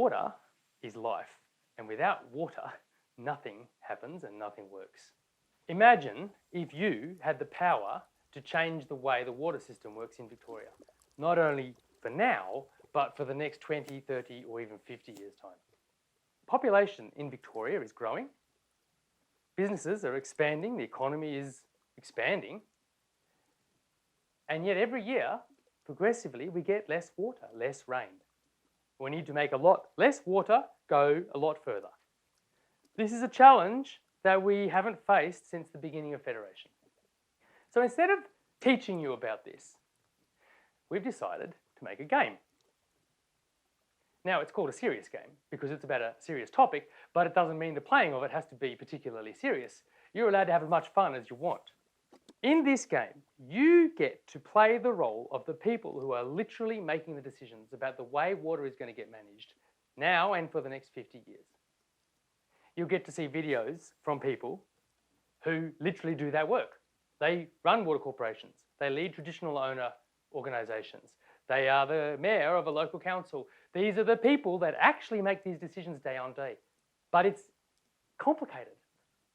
Water is life, and without water, nothing happens and nothing works. Imagine if you had the power to change the way the water system works in Victoria, not only for now, but for the next 20, 30, or even 50 years' time. Population in Victoria is growing, businesses are expanding, the economy is expanding, and yet every year, progressively, we get less water, less rain. We need to make a lot less water go a lot further. This is a challenge that we haven't faced since the beginning of Federation. So instead of teaching you about this, we've decided to make a game. Now, it's called a serious game because it's about a serious topic, but it doesn't mean the playing of it has to be particularly serious. You're allowed to have as much fun as you want. In this game, you get to play the role of the people who are literally making the decisions about the way water is going to get managed now and for the next 50 years. You'll get to see videos from people who literally do that work. They run water corporations. They lead traditional owner organisations. They are the mayor of a local council. These are the people that actually make these decisions day on day. But it's complicated.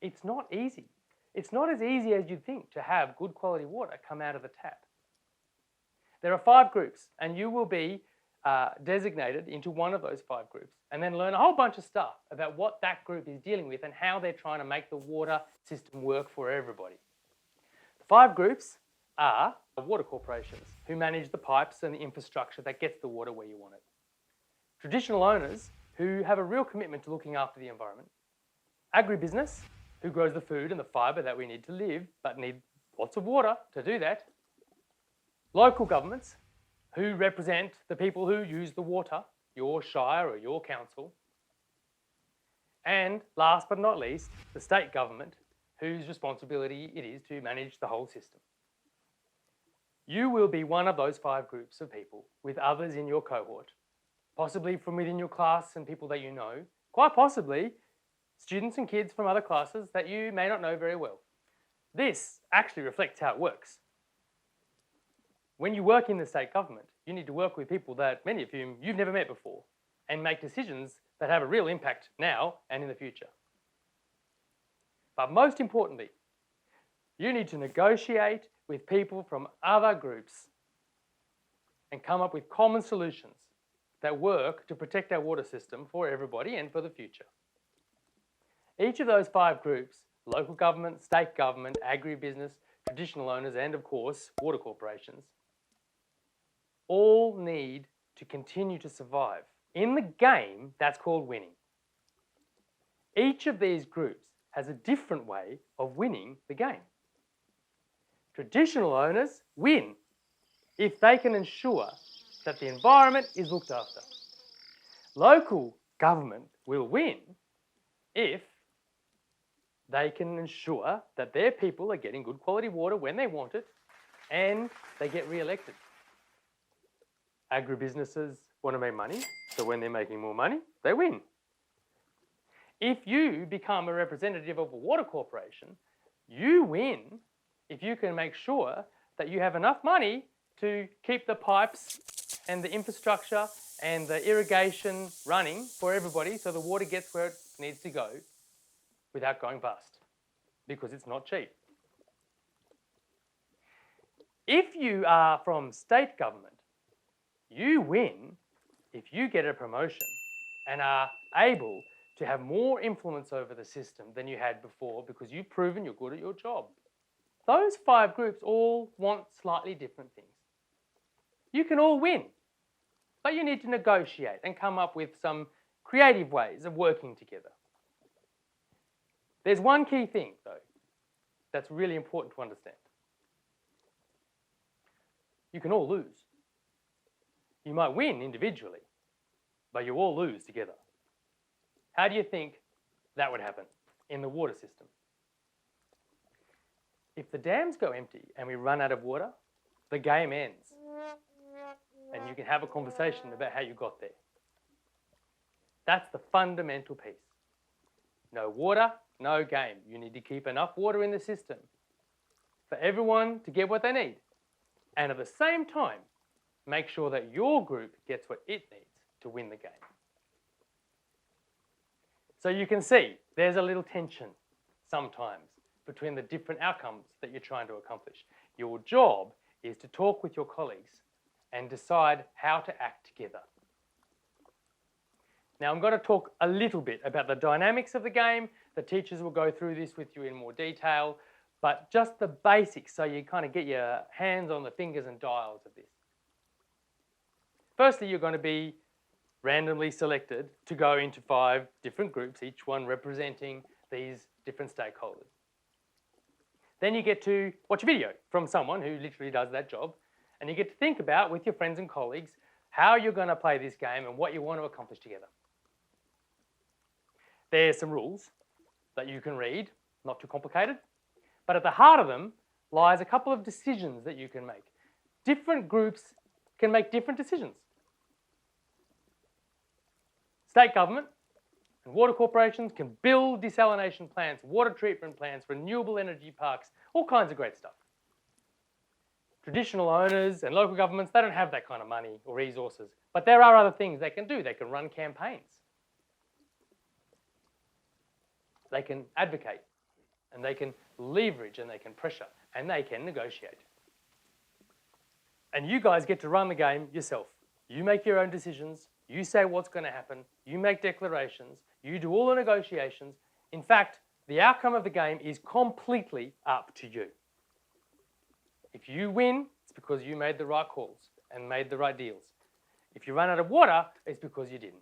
It's not easy. It's not as easy as you'd think to have good quality water come out of the tap. There are 5 groups, and you will be designated into one of those 5 groups and then learn a whole bunch of stuff about what that group is dealing with and how they're trying to make the water system work for everybody. The 5 groups are water corporations who manage the pipes and the infrastructure that gets the water where you want it. Traditional owners who have a real commitment to looking after the environment. Agribusiness, who grows the food and the fibre that we need to live, but need lots of water to do that. Local governments, who represent the people who use the water, your shire or your council. And last but not least, the state government, whose responsibility it is to manage the whole system. You will be one of those 5 groups of people with others in your cohort, possibly from within your class and people that you know, quite possibly students and kids from other classes that you may not know very well. This actually reflects how it works. When you work in the state government, you need to work with people that many of whom you've never met before and make decisions that have a real impact now and in the future. But most importantly, you need to negotiate with people from other groups and come up with common solutions that work to protect our water system for everybody and for the future. Each of those 5 groups, local government, state government, agribusiness, traditional owners, and of course, water corporations, all need to continue to survive in the game that's called winning. Each of these groups has a different way of winning the game. Traditional owners win if they can ensure that the environment is looked after. Local government will win if they can ensure that their people are getting good quality water when they want it and they get re-elected. Agribusinesses want to make money, so when they're making more money, they win. If you become a representative of a water corporation, you win if you can make sure that you have enough money to keep the pipes and the infrastructure and the irrigation running for everybody so the water gets where it needs to go without going bust, because it's not cheap. If you are from state government, you win if you get a promotion and are able to have more influence over the system than you had before because you've proven you're good at your job. Those 5 groups all want slightly different things. You can all win, but you need to negotiate and come up with some creative ways of working together. There's one key thing, though, that's really important to understand. You can all lose. You might win individually, but you all lose together. How do you think that would happen in the water system? If the dams go empty and we run out of water, the game ends. And you can have a conversation about how you got there. That's the fundamental piece. No water, no game. You need to keep enough water in the system for everyone to get what they need. And at the same time, make sure that your group gets what it needs to win the game. So you can see there's a little tension sometimes between the different outcomes that you're trying to accomplish. Your job is to talk with your colleagues and decide how to act together. Now I'm going to talk a little bit about the dynamics of the game. The teachers will go through this with you in more detail, but just the basics so you kind of get your hands on the fingers and dials of this. Firstly, you're going to be randomly selected to go into 5 different groups, each one representing these different stakeholders. Then you get to watch a video from someone who literally does that job, and you get to think about with your friends and colleagues how you're going to play this game and what you want to accomplish together. There's some rules that you can read, not too complicated, but at the heart of them lies a couple of decisions that you can make. Different groups can make different decisions. State government and water corporations can build desalination plants, water treatment plants, renewable energy parks, all kinds of great stuff. Traditional owners and local governments, they don't have that kind of money or resources, but there are other things they can do. They can run campaigns. They can advocate, and they can leverage, and they can pressure, and they can negotiate. And you guys get to run the game yourself. You make your own decisions. You say what's going to happen. You make declarations. You do all the negotiations. In fact, the outcome of the game is completely up to you. If you win, it's because you made the right calls and made the right deals. If you run out of water, it's because you didn't.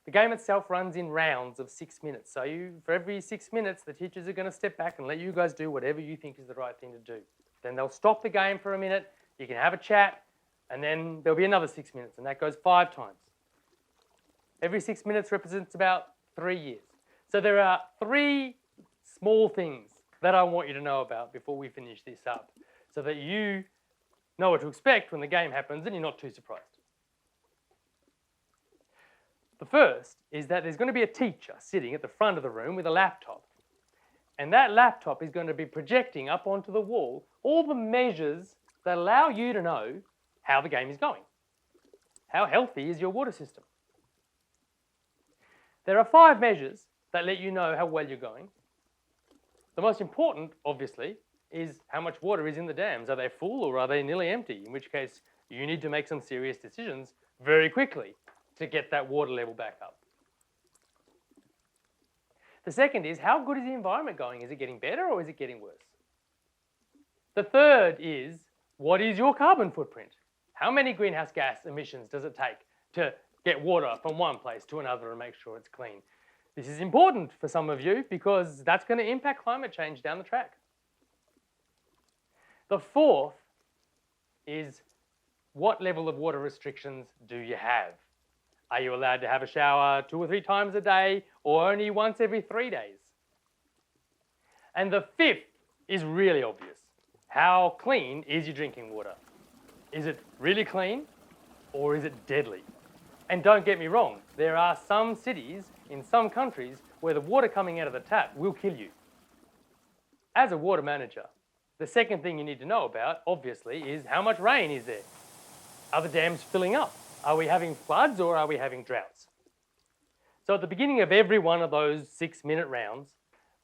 The game itself runs in rounds of 6 minutes. So for every 6 minutes, the teachers are going to step back and let you guys do whatever you think is the right thing to do. Then they'll stop the game for a minute. You can have a chat, and then there'll be another 6 minutes, and that goes 5 times. Every 6 minutes represents about 3 years. So there are 3 small things that I want you to know about before we finish this up, so that you know what to expect when the game happens and you're not too surprised. The first is that there's going to be a teacher sitting at the front of the room with a laptop. And that laptop is going to be projecting up onto the wall all the measures that allow you to know how the game is going. How healthy is your water system? There are 5 measures that let you know how well you're going. The most important, obviously, is how much water is in the dams. Are they full or are they nearly empty? In which case, you need to make some serious decisions very quickly to get that water level back up. The second is, how good is the environment going? Is it getting better or is it getting worse? The third is, what is your carbon footprint? How many greenhouse gas emissions does it take to get water from one place to another and make sure it's clean? This is important for some of you because that's going to impact climate change down the track. The fourth is, what level of water restrictions do you have? Are you allowed to have a shower 2 or 3 times a day or only once every 3 days? And the fifth is really obvious. How clean is your drinking water? Is it really clean or is it deadly? And don't get me wrong, there are some cities in some countries where the water coming out of the tap will kill you. As a water manager, the second thing you need to know about, obviously, is how much rain is there? Are the dams filling up? Are we having floods or are we having droughts? So at the beginning of every one of those 6-minute rounds,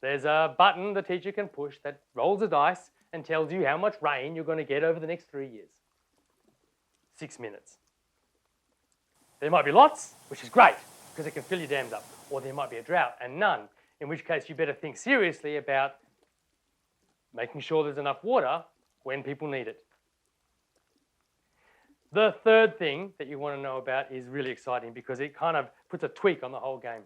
there's a button the teacher can push that rolls a dice and tells you how much rain you're going to get over the next 3 years. 6 minutes. There might be lots, which is great, because it can fill your dams up. Or there might be a drought and none, in which case you better think seriously about making sure there's enough water when people need it. The third thing that you want to know about is really exciting because it kind of puts a tweak on the whole game.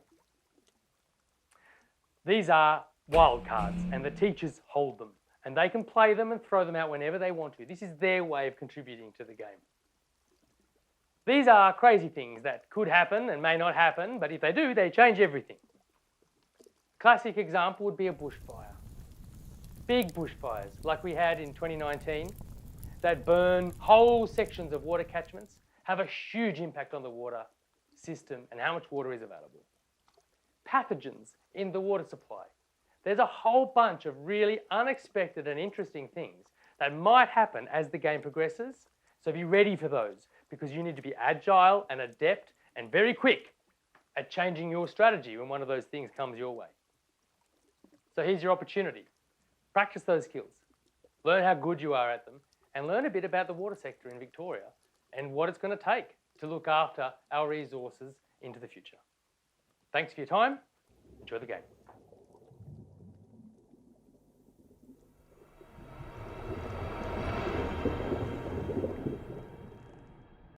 These are wildcards and the teachers hold them and they can play them and throw them out whenever they want to. This is their way of contributing to the game. These are crazy things that could happen and may not happen, but if they do, they change everything. Classic example would be a bushfire. Big bushfires like we had in 2019 that burn whole sections of water catchments have a huge impact on the water system and how much water is available. Pathogens in the water supply. There's a whole bunch of really unexpected and interesting things that might happen as the game progresses, so be ready for those because you need to be agile and adept and very quick at changing your strategy when one of those things comes your way. So here's your opportunity. Practice those skills. Learn how good you are at them and learn a bit about the water sector in Victoria and what it's going to take to look after our resources into the future. Thanks for your time. Enjoy the game.